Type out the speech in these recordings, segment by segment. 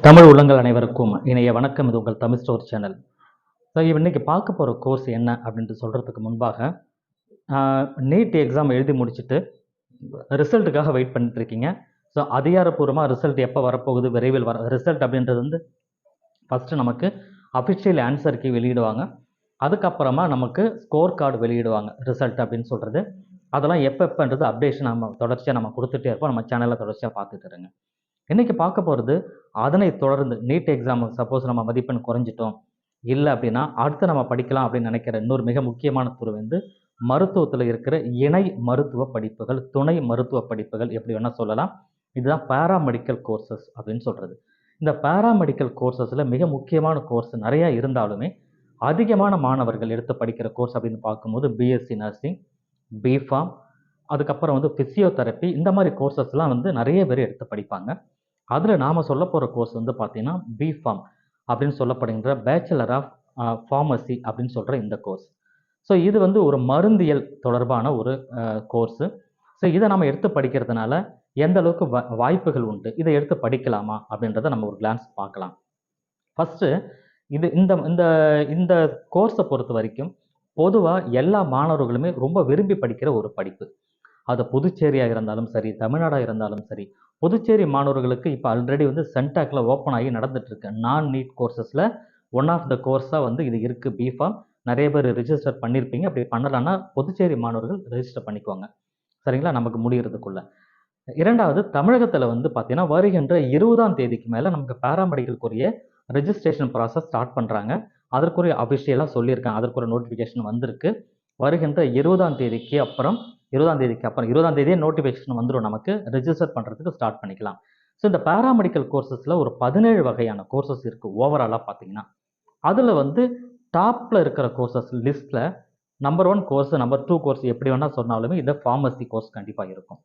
தமிழ் உள்ளங்கள் அனைவருக்கும் இணைய வணக்கம். இது உங்கள் தமிழ் ஸ்டோர் சேனல். ஸோ இன்னைக்கு பார்க்க போகிற கோர்ஸ் என்ன அப்படின்ட்டு சொல்கிறதுக்கு முன்பாக நீட் எக்ஸாம் எழுதி முடிச்சுட்டு ரிசல்ட்டுக்காக வெயிட் பண்ணிட்டு இருக்கீங்க. ஸோ அதிகாரப்பூர்வமாக ரிசல்ட் எப்போ வரப்போகுது, விரைவில் ரிசல்ட் அப்படின்றது வந்து ஃபஸ்ட்டு நமக்கு அஃபிஷியல் ஆன்சருக்கு வெளியிடுவாங்க. அதுக்கப்புறமா நமக்கு ஸ்கோர் கார்டு வெளியிடுவாங்க ரிசல்ட் அப்படின்னு சொல்கிறது. அதெல்லாம் எப்போன்றது அப்டேஷன் நம்ம தொடர்ச்சியாக நம்ம கொடுத்துட்டே இருப்போம். நம்ம சேனலில் தொடர்ச்சியாக பார்த்துட்டு இருங்க. இன்றைக்கி பார்க்க போகிறது அதனை தொடர்ந்து நீட் எக்ஸாம் சப்போஸ் நம்ம மதிப்பெண் குறைஞ்சிட்டோம் இல்லை அப்படின்னா அடுத்து நம்ம படிக்கலாம் அப்படின்னு நினைக்கிற இன்னொரு மிக முக்கியமான துறை வந்து மருத்துவத்தில் இருக்கிற இணை மருத்துவ படிப்புகள், துணை மருத்துவ படிப்புகள் எப்படி வேணால் சொல்லலாம். இதுதான் பேராமெடிக்கல் கோர்சஸ் அப்படின்னு சொல்கிறது. இந்த பேராமெடிக்கல் கோர்சஸில் மிக முக்கியமான கோர்ஸ் நிறையா இருந்தாலுமே அதிகமான மாணவர்கள் எடுத்து படிக்கிற கோர்ஸ் அப்படின்னு பார்க்கும்போது பிஎஸ்சி நர்சிங், பிஃபார்ம், அதுக்கப்புறம் வந்து ஃபிசியோதெரப்பி, இந்த மாதிரி கோர்சஸ்லாம் வந்து நிறைய பேர் எடுத்து படிப்பாங்க. அதில் நாம் சொல்ல போகிற கோர்ஸ் வந்து பார்த்திங்கன்னா பிஃபார்ம் அப்படின்னு சொல்லப்படுகின்ற பேச்சுலர் ஆஃப் ஃபார்மசி அப்படின்னு சொல்கிற இந்த கோர்ஸ். ஸோ இது வந்து ஒரு மருந்தியல் தொடர்பான ஒரு கோர்ஸு. ஸோ இதை நம்ம எடுத்து படிக்கிறதுனால எந்த அளவுக்கு வாய்ப்புகள் உண்டு, இதை எடுத்து படிக்கலாமா அப்படின்றத நம்ம ஒரு கிளான்ஸ் பார்க்கலாம். ஃபஸ்ட்டு இது இந்த இந்த இந்த கோர்ஸை பொறுத்த வரைக்கும் பொதுவாக எல்லா மாணவர்களுமே ரொம்ப விரும்பி படிக்கிற ஒரு படிப்பு. அது புதுச்சேரியாக இருந்தாலும் சரி, தமிழ்நாடாக இருந்தாலும் சரி. புதுச்சேரி மாணவர்களுக்கு இப்போ ஆல்ரெடி வந்து சென்டாக்ல ஓப்பன் ஆகி நடந்துட்டுருக்கு. நான் நீட் கோர்சஸில் ஒன் ஆஃப் த கோர்ஸாக வந்து இது இருக்குது பிஃபார்ம். நிறைய பேர் ரிஜிஸ்டர் பண்ணியிருப்பீங்க. அப்படி பண்ணலான்னா புதுச்சேரி மாணவர்கள் ரெஜிஸ்டர் பண்ணிக்குவாங்க, சரிங்களா, நமக்கு முடிகிறதுக்குள்ள. இரண்டாவது, தமிழகத்தில் வந்து பார்த்தீங்கன்னா வருகின்ற 20ஆம் தேதிக்கு மேலே நமக்கு பேராமெடிக்கலுக்குரிய ரெஜிஸ்ட்ரேஷன் ப்ராசஸ் ஸ்டார்ட் பண்ணுறாங்க. அதற்குரிய அஃபிஷியலாக சொல்லியிருக்காங்க. அதற்குரிய நோட்டிஃபிகேஷன் வந்திருக்கு. வருகின்ற 20ஆம் தேதிக்கு அப்புறம் 20ஆம் தேதியே நோட்டிஃபிகேஷன் வந்துடும், நமக்கு ரெஜிஸ்டர் பண்ணுறதுக்கு ஸ்டார்ட் பண்ணிக்கலாம். ஸோ இந்த பேராமெடிக்கல் கோர்சஸில் ஒரு 17 வகையான கோர்சஸ் இருக்குது ஓவராலாக பார்த்தீங்கன்னா. அதில் வந்து டாப்பில் இருக்கிற கோர்சஸ் லிஸ்ட்டில் நம்பர் 1 கோர்ஸ், நம்பர் 2 கோர்ஸ் எப்படி வேணால் சொன்னாலுமே இந்த ஃபார்மசி கோர்ஸ் கண்டிப்பாக இருக்கும்.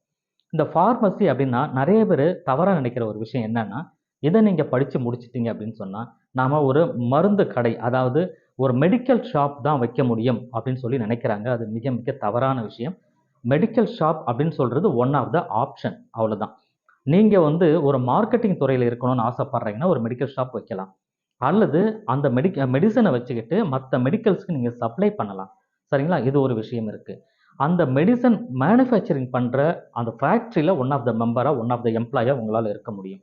இந்த ஃபார்மசி அப்படின்னா நிறைய பேர் தவறாக நினைக்கிற ஒரு விஷயம் என்னென்னா, இதை நீங்கள் படித்து முடிச்சிட்டிங்க அப்படின்னு சொன்னால் நாம் ஒரு மருந்து கடை, அதாவது ஒரு மெடிக்கல் ஷாப் தான் வைக்க முடியும் அப்படின்னு சொல்லி நினைக்கிறாங்க. அது மிக மிக தவறான விஷயம். மெடிக்கல் ஷாப் அப்படின்னு சொல்கிறது ஒன் ஆஃப் த ஆப்ஷன், அவ்வளோதான். நீங்கள் வந்து ஒரு மார்க்கெட்டிங் துறையில் இருக்கணும்னு ஆசைப்பட்றீங்கன்னா ஒரு மெடிக்கல் ஷாப் வைக்கலாம். அல்லது அந்த மெடிசனை வச்சுக்கிட்டு மற்ற மெடிக்கல்ஸ்க்கு நீங்கள் சப்ளை பண்ணலாம், சரிங்களா. இது ஒரு விஷயம் இருக்குது. அந்த மெடிசன் மேனுஃபேக்சரிங் பண்ணுற அந்த ஃபேக்ட்ரியில் ஒன் ஆஃப் த மெம்பராக, ஒன் ஆஃப் த எம்ப்ளாயாக உங்களால் இருக்க முடியும்.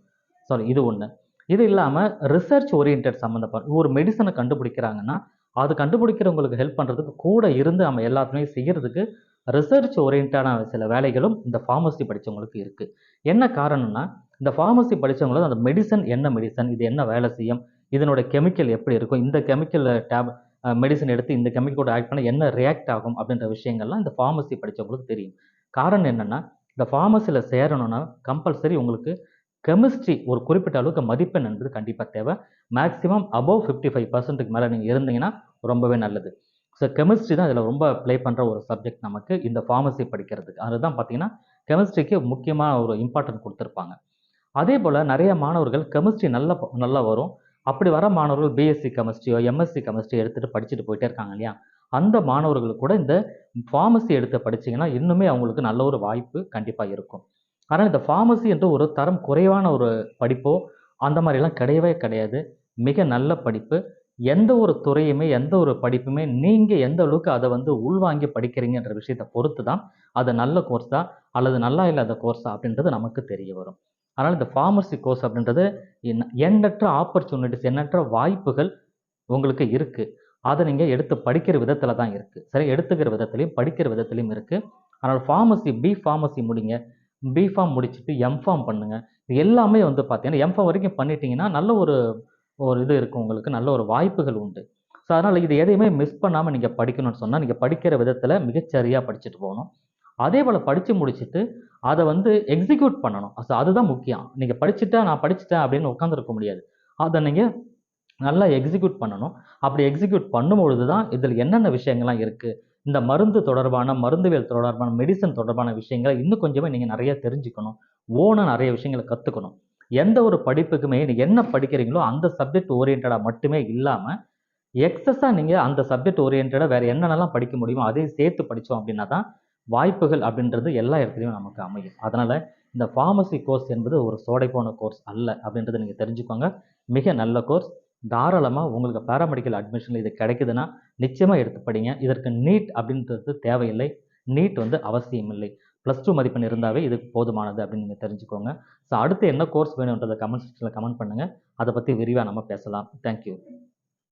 சாரி, இது ஒன்று. இது இல்லாமல் ரிசர்ச் ஓரியன்ட் சம்மந்தப்பட்ட ஒரு மெடிசனை கண்டுபிடிக்கிறாங்கன்னா அது கண்டுபிடிக்கிறவங்களுக்கு ஹெல்ப் பண்ணுறதுக்கு கூட இருந்து நம்ம எல்லாத்துமே செய்கிறதுக்கு ரிசர்ச் ஓரியன்டான சில வேலைகளும் இந்த ஃபார்மசி படித்தவங்களுக்கு இருக்குது. என்ன காரணம்னா, இந்த ஃபார்மசி படித்தவங்களுக்கு அந்த மெடிசன் என்ன மெடிசன், இது என்ன வேலை செய்யும், இதனோட கெமிக்கல் எப்படி இருக்கும், இந்த கெமிக்கல் மெடிசன் எடுத்து இந்த கெமிக்கலோட ஆக்ட் பண்ண என்ன ரியாக்ட் ஆகும் அப்படின்ற விஷயங்கள்லாம் இந்த ஃபார்மசி படித்தவங்களுக்கு தெரியும். காரணம் என்னென்னா, இந்த ஃபார்மசியில் சேரணும்னா கம்பல்சரி உங்களுக்கு கெமிஸ்ட்ரி ஒரு குறிப்பிட்ட அளவுக்கு மதிப்பெண் என்பது கண்டிப்பாக தேவை. மேக்ஸிமம் அபவ் 55% மேலே நீங்கள் இருந்தீங்கன்னா ரொம்பவே நல்லது. ஸோ கெமிஸ்ட்ரி தான் இதில் ரொம்ப ப்ளே பண்ணுற ஒரு சப்ஜெக்ட் நமக்கு இந்த ஃபார்மசி படிக்கிறதுக்கு. அதுதான் பார்த்தீங்கன்னா கெமிஸ்ட்ரிக்கு முக்கியமாக ஒரு இம்பார்ட்டன்ட் கொடுத்துருப்பாங்க. அதே போல் நிறைய மாணவர்கள் கெமிஸ்ட்ரி நல்லா வரும். அப்படி வர மாணவர்கள் பிஎஸ்சி கெமிஸ்ட்ரியோ எம்எஸ்சி கெமிஸ்ட்ரி எடுத்துகிட்டு படிச்சுட்டு போயிட்டே இருக்காங்க இல்லையா, அந்த மாணவர்கள் கூட இந்த ஃபார்மசி எடுத்து படிச்சிங்கன்னா இன்னுமே அவங்களுக்கு நல்ல ஒரு வாய்ப்பு கண்டிப்பாக இருக்கும். ஆனால் இந்த ஃபார்மசி என்று ஒரு தரம் குறைவான ஒரு படிப்போ அந்த மாதிரிலாம் கிடையவே கிடையாது. மிக நல்ல படிப்பு. எந்த ஒரு துறையுமே, எந்த ஒரு படிப்புமே நீங்கள் எந்த அளவுக்கு அதை வந்து உள்வாங்கி படிக்கிறீங்கன்ற விஷயத்தை பொறுத்து தான் அது நல்ல கோர்ஸா அல்லது நல்லா இல்லாத கோர்ஸா அப்படின்றது நமக்கு தெரிய வரும். அதனால் இந்த ஃபார்மசி கோர்ஸ் அப்படின்றது எண்ணற்ற ஆப்பர்ச்சுனிட்டிஸ், எண்ணற்ற வாய்ப்புகள் உங்களுக்கு இருக்குது. அதை நீங்கள் எடுத்து படிக்கிற விதத்தில் தான் இருக்குது, சரி. எடுத்துக்கிற விதத்துலையும் படிக்கிற விதத்துலையும் இருக்குது. அதனால் ஃபார்மசி ஃபார்மசி முடிங்க. பிஃபார்ம் முடிச்சுட்டு எம்ஃபார்ம் பண்ணுங்கள். இது எல்லாமே வந்து பார்த்தீங்கன்னா எம்ஃபார்ம் வரைக்கும் பண்ணிட்டீங்கன்னா நல்ல ஒரு இது இருக்கும், உங்களுக்கு நல்ல ஒரு வாய்ப்புகள் உண்டு. ஸோ அதனால் இது எதையுமே மிஸ் பண்ணாமல் நீங்கள் படிக்கணும்னு சொன்னால் நீங்கள் படிக்கிற விதத்தில் மிகச்சரியாக படிச்சுட்டு போகணும். அதே போல் படித்து முடிச்சுட்டு அதை வந்து எக்ஸிக்யூட் பண்ணணும். ஸோ அதுதான் முக்கியம். நீங்கள் படிச்சுட்டா நான் படிச்சுட்டேன் அப்படின்னு உட்காந்துருக்க முடியாது. அதை நீங்கள் நல்லா எக்ஸிக்யூட் பண்ணணும். அப்படி எக்ஸிக்யூட் பண்ணும்பொழுது தான் இதில் என்னென்ன விஷயங்கள்லாம் இருக்குது, இந்த மருந்து தொடர்பான, மருந்துவியல் தொடர்பான, மெடிசன் தொடர்பான விஷயங்களை இன்னும் கொஞ்சமே நீங்கள் நிறைய தெரிஞ்சுக்கணும். ஓனாக நிறைய விஷயங்களை கற்றுக்கணும். எந்த ஒரு படிப்புக்குமே நீங்கள் என்ன படிக்கிறீங்களோ அந்த சப்ஜெக்ட் ஓரியன்டாக மட்டுமே இல்லாமல் எக்ஸஸாக நீங்கள் அந்த சப்ஜெக்ட் ஓரியன்டாக வேறு என்னென்னலாம் படிக்க முடியுமோ அதையும் சேர்த்து படித்தோம் அப்படின்னா தான் வாய்ப்புகள் அப்படின்றது எல்லா இடத்துலையும் நமக்கு அமையும். அதனால் இந்த ஃபார்மசி கோர்ஸ் என்பது ஒரு சோடை போன கோர்ஸ் அல்ல அப்படின்றத நீங்கள் தெரிஞ்சுக்கோங்க. மிக நல்ல கோர்ஸ். தாராளமாக உங்களுக்கு பேராமெடிக்கல் அட்மிஷன் இது கிடைக்குதுன்னா நிச்சயமாக எடுத்து படிங்க. இதற்கு நீட் அப்படின்றது தேவையில்லை. நீட் வந்து அவசியம் இல்லை. +2 மதிப்பெண் இருந்தாவே இதுக்கு போதுமானது அப்படின்னு நீங்கள் தெரிஞ்சுக்கோங்க. ஸோ அடுத்து என்ன கோர்ஸ் வேணுன்றதை கமெண்ட் செக்ஷனில் கமெண்ட் பண்ணுங்கள். அதை பற்றி விரிவாக நம்ம பேசலாம். தேங்க்யூ.